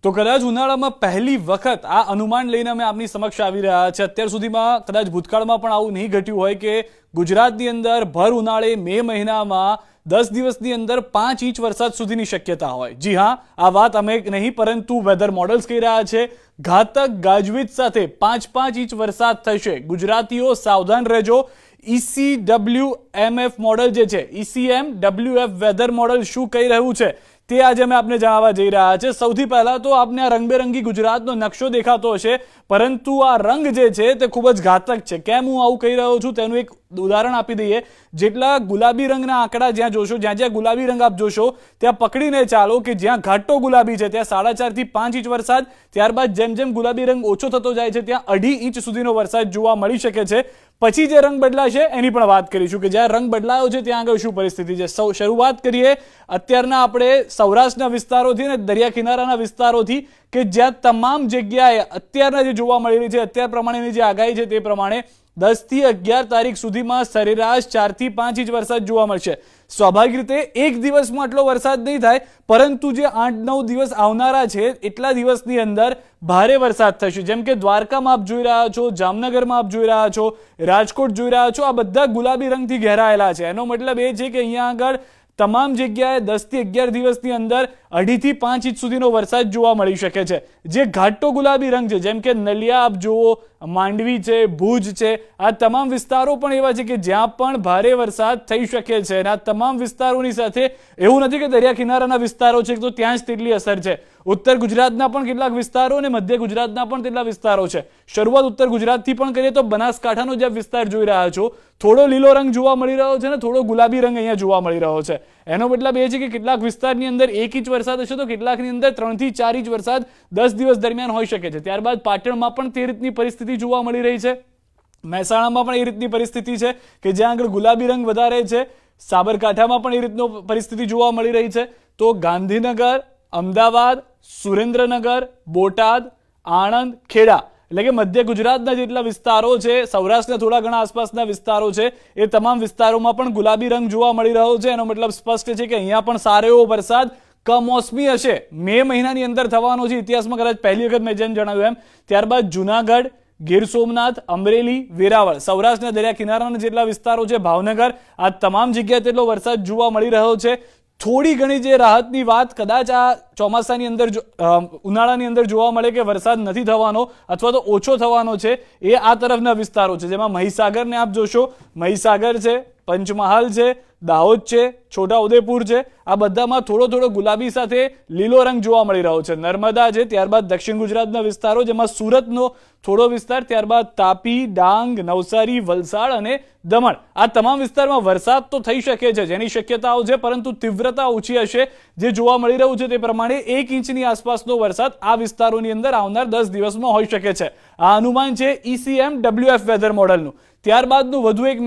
તો કદાચ ઉનાળામાં પહેલી વખત આ અનુમાન લઈને અમે આપની સમક્ષ આવી રહ્યા છે। અત્યાર સુધીમાં કદાચ ભૂતકાળમાં પણ આવું નહીં ઘટ્યું હોય કે ગુજરાતની અંદર ભર ઉનાળે મે મહિનામાં 10 દિવસની અંદર 5 ઇંચ વરસાદ સુધીની શક્યતા હોય। જી હા, આ વાત અમે નહીં પરંતુ વેધર મોડલ્સ કહી રહ્યા છે। ઘાતક ગાજવીજ સાથે 5 ઇંચ વરસાદ થશે। ગુજરાતીઓ સાવધાન રહેજો। ECWMF મોડલ જે છે, ECMWF વેધર મોડલ શું કહી રહ્યું છે તે આજે અમે આપને જણાવવા જઈ રહ્યા છે। સૌથી પહેલા તો આપને આ રંગબેરંગી ગુજરાતનો નકશો દેખાતો હશે, પરંતુ આ રંગ જે છે તે ખૂબ જ ઘાતક છે। કેમ હું આવું કહી રહ્યો છું તેનું એક ઉદાહરણ આપી દઈએ। જેટલા ગુલાબી રંગના આંકડા જ્યાં જોશો, જ્યાં ગુલાબી રંગ આપ જોશો ત્યાં પકડીને ચાલો કે જ્યાં ઘાટો ગુલાબી છે ત્યાં 4.5 થી 5 ઇંચ વરસાદ, ત્યારબાદ જેમ જેમ ગુલાબી રંગ ઓછો થતો જાય છે ત્યાં 2.5 ઇંચ સુધીનો વરસાદ જોવા મળી શકે છે। પછી જે રંગ બદલાશે એની પણ વાત કરીશું કે જ્યાં રંગ બદલાયો છે ત્યાં આગળ શું પરિસ્થિતિ છે। શરૂઆત કરીએ અત્યારના આપણે સૌરાષ્ટ્રના વિસ્તારોથી અને દરિયા કિનારાના વિસ્તારોથી કે જ્યાં તમામ જગ્યાએ અત્યારના જે જોવા મળી રહી છે, અત્યાર પ્રમાણેની જે આગાહી છે તે પ્રમાણે 10 થી 11 તારીખ સુધીમાં સરેરાશ 4 થી 5 ઇંચ વરસાદ જોવા મળશે। સ્વાભાવિક રીતે એક દિવસમાં આટલો વરસાદ નહીં થાય, પરંતુ જે 8-9 દિવસ આવનારા છે એટલા દિવસની અંદર ભારે વરસાદ થશે। જેમ કે દ્વારકામાં આપ જોઈ રહ્યા છો, જામનગરમાં આપ જોઈ રહ્યા છો, રાજકોટ જોઈ રહ્યા છો, આ બધા ગુલાબી રંગથી ઘેરાયેલા છે। એનો મતલબ એ છે કે અહીંયા આગળ તમામ જગ્યાએ 10 થી 11 દિવસની અંદર 2.5 થી 5 ઇંચ સુધીનો વરસાદ જોવા મળી શકે છે। જે ઘાટો ગુલાબી રંગ છે, જેમ કે નલિયા આપ જુઓ, માંડવી છે, ભુજ છે, આ તમામ વિસ્તારો પણ એવા છે કે જ્યાં પણ ભારે વરસાદ થઈ શકે છે। અને આ તમામ વિસ્તારોની સાથે એવું નથી કે દરિયા કિનારાના વિસ્તારો છે તો ત્યાં જ તેટલી અસર છે। ઉત્તર ગુજરાતના પણ કેટલાક વિસ્તારો અને મધ્ય ગુજરાતના પણ તેટલા વિસ્તારો છે। શરૂઆત ઉત્તર ગુજરાતથી પણ કરીએ તો બનાસકાંઠાનો જે વિસ્તાર જોઈ રહ્યા છો, થોડો લીલો રંગ જોવા મળી રહ્યો છે અને થોડો ગુલાબી રંગ અહીંયા જોવા મળી રહ્યો છે। એનો મતલબ એ છે કે કેટલાક વિસ્તારની અંદર 1 ઇંચ વરસાદ હશે તો કેટલાકની અંદર 3 થી 4 ઇંચ વરસાદ 10 દિવસ દરમિયાન હોઈ શકે છે। ત્યારબાદ પાટણમાં પણ તે રીતની પરિસ્થિતિ જોવા મળી રહી છે। મહેસાણામાં પણ એ રીતની પરિસ્થિતિ છે કે જ્યાં આગળ ગુલાબી રંગ વધારે છે। સાબરકાંઠામાં પણ એ રીતનો પરિસ્થિતિ જોવા મળી રહી છે। તો ગાંધીનગર, અમદાવાદ, સુરેન્દ્રનગર, બોટાદ, આણંદ, ખેડા એટલે કે મધ્ય ગુજરાતના જેટલા વિસ્તારો છે, સૌરાષ્ટ્રના થોડા ઘણા આસપાસના વિસ્તારો છે, એ તમામ વિસ્તારોમાં પણ ગુલાબી રંગ જોવા મળી રહ્યો છે। એનો મતલબ સ્પષ્ટ છે કે અહીંયા પણ સારો એવો વરસાદ કમોસમી હશે, મે મહિનાની અંદર થવાનો છે। ઇતિહાસમાં કદાચ પહેલી વખત મેં જેમ જણાવ્યું એમ। ત્યારબાદ જુનાગઢ, ગીર સોમનાથ, અમરેલી, વેરાવળ, સૌરાષ્ટ્રના દરિયા કિનારાના જેટલા વિસ્તારો છે, ભાવનગર, આ તમામ જગ્યાએ તેટલો વરસાદ જોવા મળી રહ્યો છે। થોડી ઘણી જે રાહતની વાત કદાચ આ ચોમાસાની અંદર ઉનાળાની અંદર જોવા મળે કે વરસાદ નથી થવાનો અથવા તો ઓછો થવાનો છે, એ આ તરફના વિસ્તારો છે। જેમાં મહીસાગરને આપ જોશો, મહીસાગર છે, પંચમહાલ છે, દાહોદ છે, છોટાઉદેપુર છે, આ બધામાં થોડો ગુલાબી સાથે લીલો રંગ જોવા મળી રહ્યો છે। નર્મદા છે, ત્યારબાદ દક્ષિણ ગુજરાતના વિસ્તારો જેમાં સુરતનો થોડો વિસ્તાર, ત્યારબાદ તાપી, ડાંગ, નવસારી, વલસાડ અને દમણ, આ તમામ વિસ્તારમાં વરસાદ તો થઈ શકે છે, જેની શક્યતાઓ છે, પરંતુ તીવ્રતા ઓછી હશે। જે જોવા મળી રહ્યું છે તે પ્રમાણે 1 ઇંચની આસપાસનો વરસાદ આ વિસ્તારોની અંદર આવનાર 10 દિવસમાં હોઈ શકે છે। આ અનુમાન છે ECMWF વેધર મોડલનું। ત્યારબાદનું વધુ એક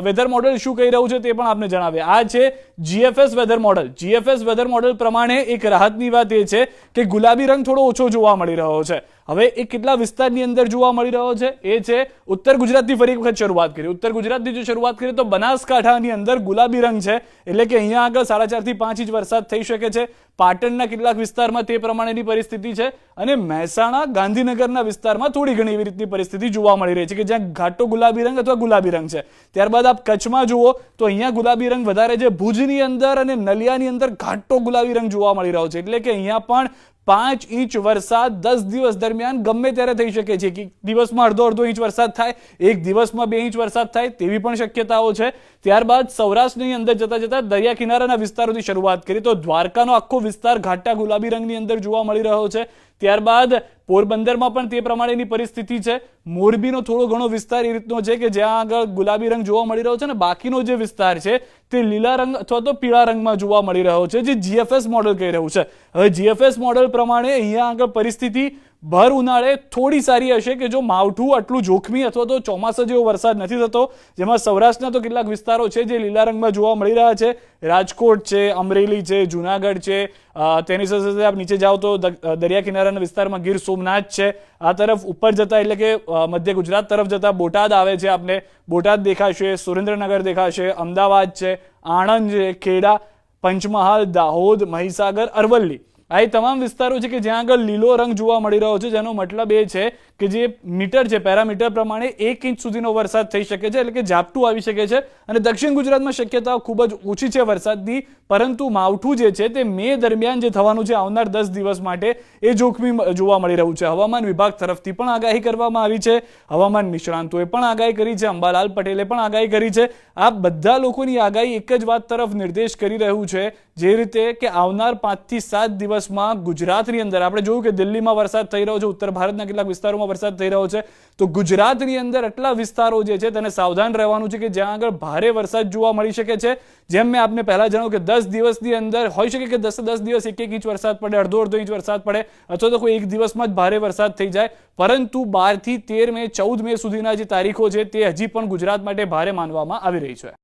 વેધર મોડલ શું કહી રહ્યું છે તે પણ આપને જણાવીએ। આ છે GFS weather model. GFS weather model પ્રમાણે એક રાહતની વાત એ છે કે ગુલાબી રંગ થોડો ઓછો જોવા મળી રહ્યો છે। હવે એ કેટલા વિસ્તારની અંદર જોવા મળી રહ્યો છે એ છે ઉત્તર ગુજરાતથી ફરી એક વખત શરૂઆત કરીએ। ઉત્તર ગુજરાતથી જો શરૂઆત કરીએ તો બનાસકાંઠાની અંદર ગુલાબી રંગ છે, એટલે કે અહીંયા આગળ 4.5 થી 5 ઇંચ વરસાદ થઈ શકે છે। પાટણના કેટલાક વિસ્તારમાં તે પ્રમાણેની પરિસ્થિતિ છે અને મહેસાણા, ગાંધીનગરના વિસ્તારમાં થોડી ઘણી એવી રીતની પરિસ્થિતિ જોવા મળી રહી છે કે જ્યાં ઘાટો ગુલાબી રંગ અથવા ગુલાબી રંગ છે। ત્યારબાદ આપ કચ્છમાં જુઓ તો અહીંયા ગુલાબી રંગ વધારે છે। ભુજની અંદર અને નલિયાની અંદર ઘાટો ગુલાબી રંગ જોવા મળી રહ્યો છે, એટલે કે અહીંયા પણ 5 ઇંચ વરસાદ 10 દિવસ દરમિયાન ગમે ત્યારે થઈ શકે છે। કે દિવસમાં અડધો ઇંચ વરસાદ થાય, એક દિવસમાં 2 ઇંચ વરસાદ થાય તેવી પણ શક્યતાઓ છે। ત્યારબાદ સૌરાષ્ટ્રની અંદર જતા દરિયા કિનારાના વિસ્તારોથી શરૂઆત કરીએ તો દ્વારકાનો આખો વિસ્તાર ઘાટા ગુલાબી રંગની અંદર જોવા મળી રહ્યો છે। ત્યારબાદ પોરબંદરમાં પણ તે પ્રમાણેની પરિસ્થિતિ છે। મોરબીનો થોડો ઘણો વિસ્તાર એ રીતનો છે કે જ્યાં આગળ ગુલાબી રંગ જોવા મળી રહ્યો છે અને બાકીનો જે વિસ્તાર છે તે લીલા રંગ અથવા તો પીળા રંગમાં જોવા મળી રહ્યો છે, જે GFS મોડલ કહી રહ્યું છે। હવે GFS મોડલ પ્રમાણે અહીંયા આગળ પરિસ્થિતિ ભર ઉનાળે થોડી સારી હશે કે જો માવઠું આટલું જોખમી અથવા તો ચોમાસા જેવો વરસાદ નથી થતો, જેમાં સૌરાષ્ટ્રના તો કેટલાક વિસ્તારો છે જે લીલા રંગમાં જોવા મળી રહ્યા છે। રાજકોટ છે, અમરેલી છે, જુનાગઢ છે, તેની સાથે આપ નીચે જાઓ તો દરિયા કિનારાના વિસ્તારમાં ગીર સોમનાથ છે, આ તરફ ઉપર જતા એટલે કે મધ્ય ગુજરાત તરફ જતા બોટાદ આવે છે, આપને બોટાદ દેખાશે, સુરેન્દ્રનગર દેખાશે, અમદાવાદ છે, આણંદ છે, ખેડા, પંચમહાલ, દાહોદ, મહીસાગર, અરવલ્લી, આ એ તમામ વિસ્તારો છે કે જ્યાં આગળ લીલો રંગ જોવા મળી રહ્યો છે, જેનો મતલબ એ છે કે જે મીટર છે, પેરામીટર પ્રમાણે 1 ઇંચ સુધીનો વરસાદ થઈ શકે છે, એટલે કે ઝાપટું આવી શકે છે. અને દક્ષિણ ગુજરાતમાં શક્યતાઓ ખૂબ જ ઓછી છે વરસાદની, પરંતુ માવઠું જે છે તે મે દરમિયાન જે થવાનું છે આવનાર 10 દિવસ માટે એ જોખમી જોવા મળી રહ્યું છે. હવામાન વિભાગ તરફથી પણ આગાહી કરવામાં આવી છે, હવામાન નિષ્ણાંતોએ પણ આગાહી કરી છે, અંબાલાલ પટેલે પણ આગાહી કરી છે. આ બધા લોકોની આગાહી એક જ વાત તરફ નિર્દેશ કરી રહ્યું છે, જે રીતે કે આવનાર 5 થી 7 દિવસમાં ગુજરાતની અંદર આપણે જોયું કે દિલ્હીમાં વરસાદ થઈ રહ્યો છે, ઉત્તર ભારતના કેટલાક વિસ્તારોમાં વરસાદ થઈ રહ્યો છે, તો ગુજરાતની અંદર આટલા વિસ્તારો જે છે તેને સાવધાન રહેવાનું છે કે જ્યાં આગળ ભારે વરસાદ જોવા મળી શકે છે. જેમ મેં આપને પહેલા જણાવ્યું કે 10 દિવસની અંદર હોઈ શકે કે 10 દિવસ 1 ઇંચ વરસાદ પડે, અડધો ઇંચ વરસાદ પડે, અથવા તો કોઈ એક દિવસમાં જ ભારે વરસાદ થઈ જાય. પરંતુ 12 થી 13 મે 14 મે સુધીના જે તારીખો છે તે હજી પણ ગુજરાત માટે ભારે માનવામાં આવી રહી છે.